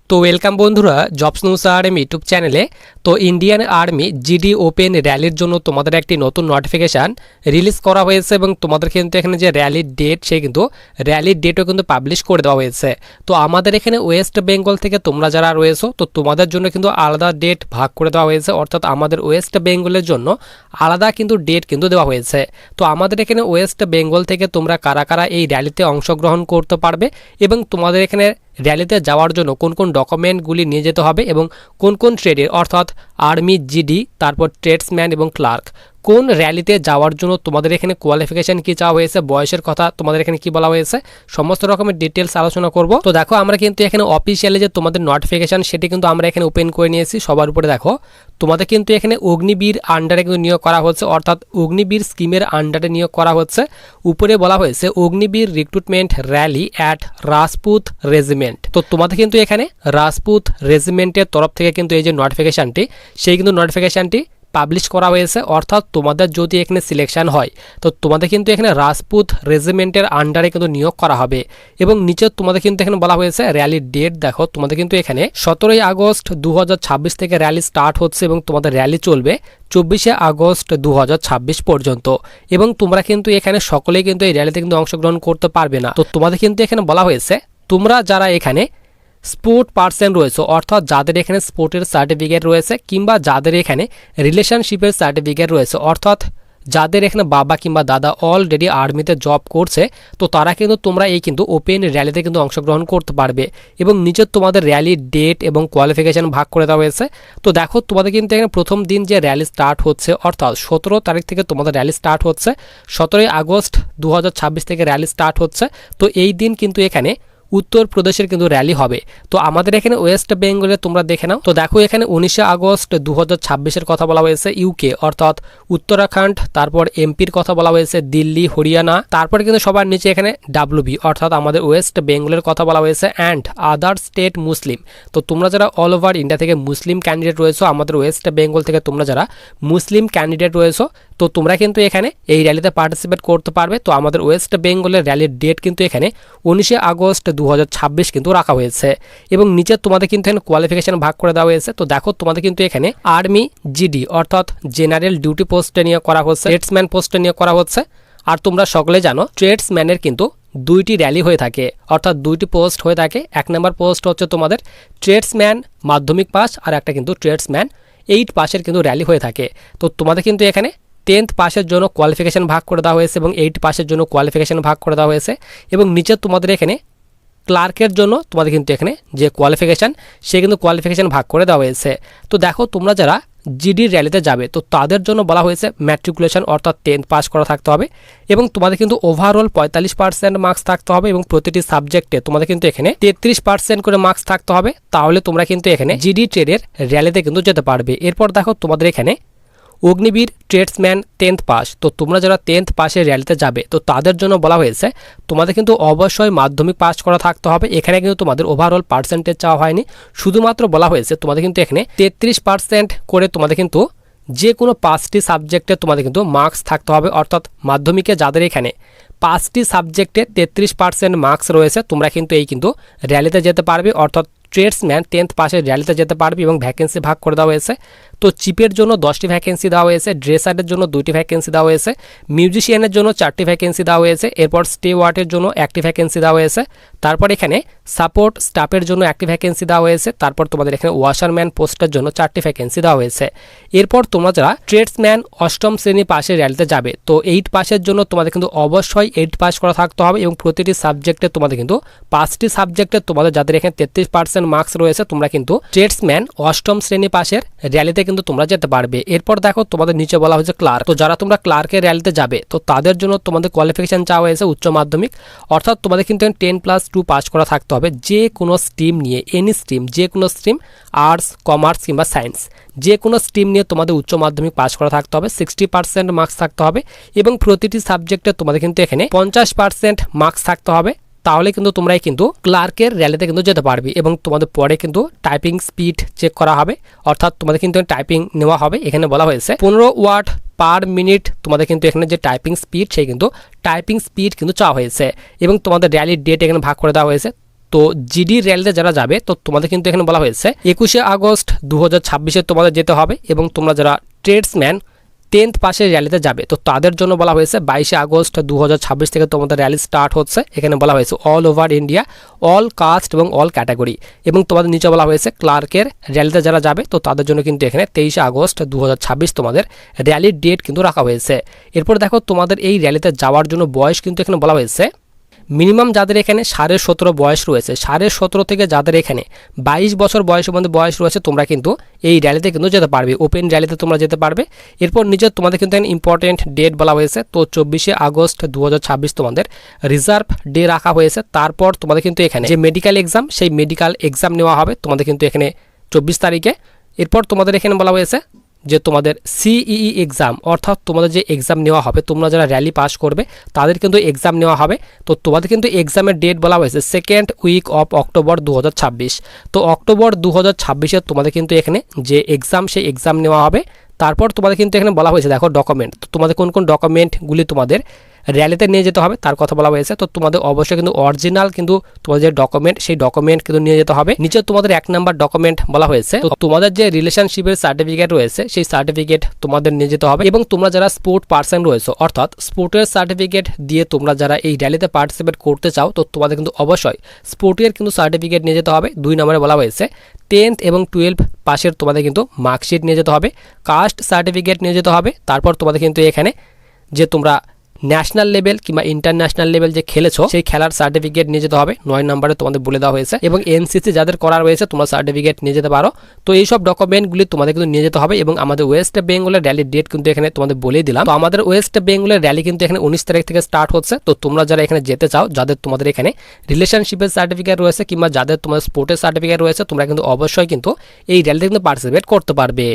তো ওয়েলকাম বন্ধুরা jobs news RM YouTube চ্যানেলে। তো ইন্ডিয়ান আর্মি জিডি ওপেন র্যালির জন্য তোমাদের একটি নতুন নোটিফিকেশান রিলিজ করা হয়েছে এবং তোমাদের কিন্তু এখানে যে র্যালির ডেট সেই কিন্তু র্যালির ডেটও কিন্তু পাবলিশ করে দেওয়া হয়েছে। তো আমাদের এখানে ওয়েস্ট বেঙ্গল থেকে তোমরা যারা রয়েছো তো তোমাদের জন্য কিন্তু আলাদা ডেট ভাগ করে দেওয়া হয়েছে, অর্থাৎ আমাদের ওয়েস্ট বেঙ্গলের জন্য আলাদা কিন্তু ডেট কিন্তু দেওয়া হয়েছে। তো আমাদের এখানে ওয়েস্ট বেঙ্গল থেকে তোমরা কারা কারা এই র্যালিতে অংশগ্রহণ করতে পারবে এবং তোমাদের এখানে র্যালিতে যাওয়ার জন্য কোন কোন ডকুমেন্টগুলি নিয়ে যেতে হবে এবং কোন কোন ট্রেডের অর্থাৎ আর্মি জিডি, তারপর ট্রেডসম্যান এবং ক্লার্ক কোন র্যালিতে যাওয়ার জন্য তোমাদের এখানে কোয়ালিফিকেশন কি চাওয়া হয়েছে, বয়সের কথা তোমাদের এখানে কি বলা হয়েছে, সমস্ত রকমের ডিটেলস আলোচনা করব। তো দেখো আমরা কিন্তু এখানে অফিসিয়ালি যে তোমাদের নোটিফিকেশন সেটি কিন্তু আমরা এখানে ওপেন করে নিয়েছি। সবার উপরে দেখো তোমাদের কিন্তু এখানে অগ্নিবীর আন্ডারে কিন্তু নিয়োগ করা হচ্ছে, অর্থাৎ অগ্নিবীর স্কিমের আন্ডারে নিয়োগ করা হচ্ছে। উপরে বলা হয়েছে Agniveer recruitment rally at Rajput regiment. তো তোমাদের কিন্তু এখানে রাজপুত রেজিমেন্টের তরফ থেকে কিন্তু এই যে নোটিফিকেশনটি সেই কিন্তু নোটিফিকেশনটি পাবলিশ করা হয়েছে। অর্থাৎ তোমাদের যদি এখানে সিলেকশন হয় তো তোমাদের কিন্তু এখানে রাজপুত রেজিমেন্টের আন্ডারে কিন্তু নিয়োগ করা হবে এবং নিচে তোমাদের কিন্তু এখানে বলা হয়েছে র্যালির ডেট। দেখো তোমাদের কিন্তু এখানে 17 আগস্ট 2026 থেকে র্যালি স্টার্ট হচ্ছে এবং তোমাদের র্যালি চলবে 24 আগস্ট 2026 পর্যন্ত এবং তোমরা কিন্তু এখানে সকলেই কিন্তু এই র্যালিতে কিন্তু অংশগ্রহণ করতে পারবে না। তো তোমাদের কিন্তু এখানে বলা হয়েছে তোমরা যারা এখানে স্পোর্ট পার্সন রয়েছে, অর্থাৎ যাদের এখানে স্পোর্টের সার্টিফিকেট রয়েছে কিংবা যাদের এখানে রিলেশনশিপের সার্টিফিকেট রয়েছে, অর্থাৎ যাদের এখানে বাবা কিংবা দাদা অলরেডি আর্মিতে জব করছে, তো তারা কিন্তু তোমরা এই কিন্তু ওপেন র্যালিতে কিন্তু অংশগ্রহণ করতে পারবে এবং নিচে তোমাদের র্যালির ডেট এবং কোয়ালিফিকেশন ভাগ করে দেওয়া হয়েছে। তো দেখো তোমাদের কিন্তু এখানে প্রথম দিন যে র্যালি স্টার্ট হচ্ছে, অর্থাৎ 17 তারিখ থেকে তোমাদের র্যালি স্টার্ট হচ্ছে, 17 আগস্ট 2026 থেকে র্যালি স্টার্ট হচ্ছে। তো এই দিন কিন্তু এখানে উত্তরপ্রদেশের কিন্তু র্যালি হবে। তো আমাদের এখানে ওয়েস্ট বেঙ্গলে তোমরা দেখে নাও। তো দেখো এখানে 19 আগস্ট 2026 কথা বলা হয়েছে ইউকে, অর্থাৎ উত্তরাখণ্ড, তারপর এমপির কথা বলা হয়েছে দিল্লি, হরিয়ানা, তারপরে কিন্তু সবার নিচে এখানে ডাব্লিউবি অর্থাৎ আমাদের ওয়েস্ট বেঙ্গলের কথা বলা হয়েছে অ্যান্ড আদার স্টেট মুসলিম। তো তোমরা যারা অল ওভার ইন্ডিয়া থেকে মুসলিম ক্যান্ডিডেট রয়েছো, আমাদের ওয়েস্ট বেঙ্গল থেকে তোমরা যারা মুসলিম ক্যান্ডিডেট রয়েছো তো তোমরা কিন্তু এখানে এই র্যালিতে পার্টিসিপেট করতে পারবে। তো আমাদের ওয়েস্ট বেঙ্গলের র্যালির ডেট কিন্তু এখানে 19 আগস্ট 2026 কিন্তু রাখা হয়েছে এবং নিচে তোমাদের কিন্তু এখানে কোয়ালিফিকেশন ভাগ করে দেওয়া হয়েছে। তো দেখো তোমাদের কিন্তু এখানে আর্মি জিডি অর্থাৎ জেনারেল ডিউটি পোস্টে নিয়োগ করা হচ্ছে, ট্রেডসম্যান পোস্টে নিয়োগ করা হচ্ছে। আর তোমরা সকলে জানো ট্রেডসম্যানের কিন্তু দুইটি র্যালি হয়ে থাকে, অর্থাৎ দুইটি পোস্ট হয়ে থাকে। এক নম্বর পোস্ট হচ্ছে তোমাদের ট্রেডসম্যান মাধ্যমিক পাস আর একটা কিন্তু ট্রেডসম্যান 8 পাসের কিন্তু র্যালি হয়ে থাকে। তো তোমাদের কিন্তু এখানে 10th পাসের জন্য কোয়ালিফিকেশন ভাগ করে দেওয়া হয়েছে এবং 8 পাসের জন্য কোয়ালিফিকেশন ভাগ করে দেওয়া হয়েছে এবং নিচে তোমাদের এখানে ক্লার্কের জন্য তোমাদের কিন্তু এখানে যে কোয়ালিফিকেশান সে কিন্তু কোয়ালিফিকেশান ভাগ করে দেওয়া হয়েছে। তো দেখো তোমরা যারা জিডির র্যালিতে যাবে তো তাদের জন্য বলা হয়েছে ম্যাট্রিকুলেশন অর্থাৎ 10th পাস করা থাকতে হবে এবং তোমাদের কিন্তু ওভারঅল 45% মার্কস থাকতে হবে এবং প্রতিটি সাবজেক্টে তোমাদের কিন্তু এখানে 33% করে মার্কস থাকতে হবে। তাহলে তোমরা কিন্তু এখানে জিডি ট্রেডের র্যালিতে কিন্তু যেতে পারবে। এরপর দেখো তোমাদের এখানে অগ্নিবীর ট্রেডসম্যান 10th পাস। তো তোমরা যারা 10th পাসের র্যালিতে যাবে তো তাদের জন্য বলা হয়েছে তোমাদের কিন্তু অবশ্যই মাধ্যমিক পাস করা থাকতে হবে। এখানে কিন্তু তোমাদের ওভারঅল পার্সেন্টেজ চাওয়া হয়নি, শুধুমাত্র বলা হয়েছে তোমাদের কিন্তু এখানে 33% করে তোমাদের কিন্তু যে কোনো 5টি সাবজেক্টে তোমাদের কিন্তু মার্কস থাকতে হবে। অর্থাৎ মাধ্যমিকে যাদের এখানে 5টি সাবজেক্টে 33% মার্কস রয়েছে তোমরা কিন্তু এই কিন্তু র্যালিতে যেতে পারবে, অর্থাৎ ট্রেডসম্যান 10th পাসের র্যালিতে যেতে পারবে এবং ভ্যাকেন্সি ভাগ করে দেওয়া হয়েছে। তো চিপের জন্য 10টি ভ্যাকেন্সি দেওয়া হয়েছে, ড্রেসারের জন্য 2টি ভ্যাকেন্সি দেওয়া হয়েছে, মিউজিশিয়ানের জন্য 4টি ভ্যাকেন্সি দেওয়া হয়েছে, এরপর স্টেওয়ার্ডের জন্য 1টি ভ্যাকেন্সি দেওয়া হয়েছে, তারপর এখানে সাপোর্ট স্টাফের জন্য 1টি ভ্যাকেন্সি দেওয়া হয়েছে, তারপর তোমাদের এখানে ওয়াশারম্যান পোস্টের জন্য 4টি ভ্যাকেন্সি দেওয়া হয়েছে। এরপর তোমরা যারা ট্রেডসম্যান 8ম শ্রেণী পাশের র্যালিতে যাবে তো 8 পাসের জন্য তোমাদের কিন্তু অবশ্যই 8 পাস করা থাকতে হবে এবং প্রতিটি সাবজেক্টে তোমাদের কিন্তু 5টি সাবজেক্টে তোমাদের যাদের এখানে 33% মার্কস রয়েছে তোমরা কিন্তু ট্রেডসম্যান 8ম শ্রেণী পাশের র্যালিতে কিন্তু তোমরা যেতে পারবে। এরপর দেখো তোমাদের নিচে বলা হয়েছে ক্লার্ক। তো যারা তোমরা ক্লার্কের র্যালিতে যাবে তো তাদের জন্য তোমাদের কোয়ালিফিকেশন চাওয়া হয়েছে উচ্চ মাধ্যমিক, অর্থাৎ তোমাদের কিন্তু 10+2 পাস করা থাকতে হবে যে কোনো স্ট্রিম নিয়ে, এনি স্ট্রিম, যে কোনো স্ট্রিম, আর্টস, কমার্স কিংবা সায়েন্স, যে কোনো স্ট্রিম নিয়ে তোমাদের উচ্চ মাধ্যমিক পাস করা থাকতে হবে, 60% মার্কস থাকতে হবে এবং প্রতিটি সাবজেক্টে তোমাদের কিন্তু এখানে 50% মার্কস থাকতে হবে। তাহলে কিন্তু তোমরাই কিন্তু ক্লার্কের র্যালিতে কিন্তু যেতে পারবে এবং তোমাদের পরে কিন্তু টাইপিং স্পিড চেক করা হবে, অর্থাৎ তোমাদের কিন্তু টাইপিং নেওয়া হবে। এখানে বলা হয়েছে 15 ওয়ার্ড পার মিনিট তোমাদের কিন্তু এখানে যে টাইপিং স্পিড সেই কিন্তু টাইপিং স্পিড কিন্তু চাওয়া হয়েছে এবং তোমাদের র্যালির ডেট এখানে ভাগ করে দেওয়া হয়েছে। তো জিডি র্যালিতে যারা যাবে তো তোমাদের কিন্তু এখানে বলা হয়েছে 21শে আগস্ট 2026 তোমাদের যেতে হবে, এবং তোমরা যারা ট্রেডসম্যান 10th পাসের র্যালিতে যাবে তো তাদের জন্য বলা হয়েছে 22শে আগস্ট 2026 থেকে তোমাদের র্যালি স্টার্ট হচ্ছে। এখানে বলা হয়েছে all over India, all caste এবং অল ক্যাটাগরি, এবং তোমাদের নিচে বলা হয়েছে ক্লার্কের র্যালিতে যারা যাবে তো তাদের জন্য কিন্তু এখানে 23শে আগস্ট 2026 তোমাদের র্যালির ডেট কিন্তু রাখা হয়েছে। এরপর দেখো তোমাদের এই র্যালিতে যাওয়ার জন্য বয়স কিন্তু এখানে বলা হয়েছে মিনিমাম যাদের এখানে 17.5 বয়স রয়েছে, 17.5 থেকে যাদের এখানে 22 বছর বয়সের মধ্যে বয়স রয়েছে তোমরা কিন্তু এই র্যালিতে কিন্তু যেতে পারবে, ওপেন র্যালিতে তোমরা যেতে পারবে। এরপর নিচে তোমাদের কিন্তু এখানে ইম্পর্টেন্ট ডেট বলা হয়েছে, তো 24শে আগস্ট 2026 তোমাদের রিজার্ভ ডে রাখা হয়েছে। তারপর তোমাদের কিন্তু এখানে যে মেডিকেল এক্সাম সেই মেডিকেল এক্সাম নেওয়া হবে তোমাদের কিন্তু এখানে 24 তারিখে। এরপর তোমাদের এখানে বলা হয়েছে যে তোমাদের সিইই এক্সাম, অর্থাৎ তোমাদের যে এক্সাম নেওয়া হবে তোমরা যারা র্যালি পাস করবে তাদের কিন্তু এক্সাম নেওয়া হবে। তো তোমাদের কিন্তু এক্সামের ডেট বলা হয়েছে 2nd উইক অফ অক্টোবর 2026। তো অক্টোবর 2026 তোমাদের কিন্তু এখানে যে এক্সাম সেই এক্সাম নেওয়া হবে। তারপর তোমাদের কিন্তু এখানে বলা হয়েছে দেখো ডকুমেন্ট, তো তোমাদের কোন কোন ডকুমেন্টগুলি তোমাদের র্যালিতে নিয়ে যেতে হবে তার কথা বলা হয়েছে। তো তোমাদের অবশ্যই কিন্তু অরিজিনাল কিন্তু তোমাদের যে ডকুমেন্ট সেই ডকুমেন্ট কিন্তু নিয়ে যেতে হবে। নিচে তোমাদের 1 নাম্বার ডকুমেন্ট বলা হয়েছে, তো তোমাদের যে রিলেশনশিপের সার্টিফিকেট রয়েছে সেই সার্টিফিকেট তোমাদের নিয়ে যেতে হবে, এবং তোমরা যারা স্পোর্ট পার্সন রয়েছে অর্থাৎ স্পোর্টের সার্টিফিকেট দিয়ে তোমরা যারা এই র্যালিতে পার্টিসিপেট করতে চাও তো তোমাদের কিন্তু অবশ্যই স্পোর্টের কিন্তু সার্টিফিকেট নিয়ে যেতে হবে। 2 নম্বরে বলা হয়েছে 10th এবং 12th পাশের তোমাদের কিন্তু মার্কশিট নিয়ে যেতে হবে, কাস্ট সার্টিফিকেট নিয়ে যেতে হবে। তারপর তোমাদের কিন্তু এখানে যে তোমরা ন্যাশনাল লেভেল কিংবা ইন্টারন্যাশনাল লেভেল যে খেলেছো সেই খেলার সার্টিফিকেট নিয়ে যেতে হবে। 9 নম্বরে তোমাদের বলে দেওয়া হয়েছে, এবং এনসিসি যাদের করা রয়েছে তোমরা সার্টিফিকেট নিয়ে যেতে পারো। তো এইসব ডকুমেন্টগুলি তোমাদের কিন্তু নিয়ে যেতে হবে, এবং আমাদের ওয়েস্ট বেঙ্গলের র্যালির ডেট কিন্তু এখানে তোমাদের বলেই দিলাম। তো আমাদের ওয়েস্ট বেঙ্গলের র্যালি কিন্তু এখানে 19 তারিখ থেকে স্টার্ট হচ্ছে। তো তোমরা যারা এখানে যেতে চাও, যাদের তোমাদের এখানে রিলেশনশিপের সার্টিফিকেট রয়েছে কিংবা যাদের তোমাদের স্পোর্টের সার্টিফিকেট রয়েছে তোমরা কিন্তু অবশ্যই কিন্তু এই র্যালিতে কিন্তু পার্টিসিপেট করতে পারবে।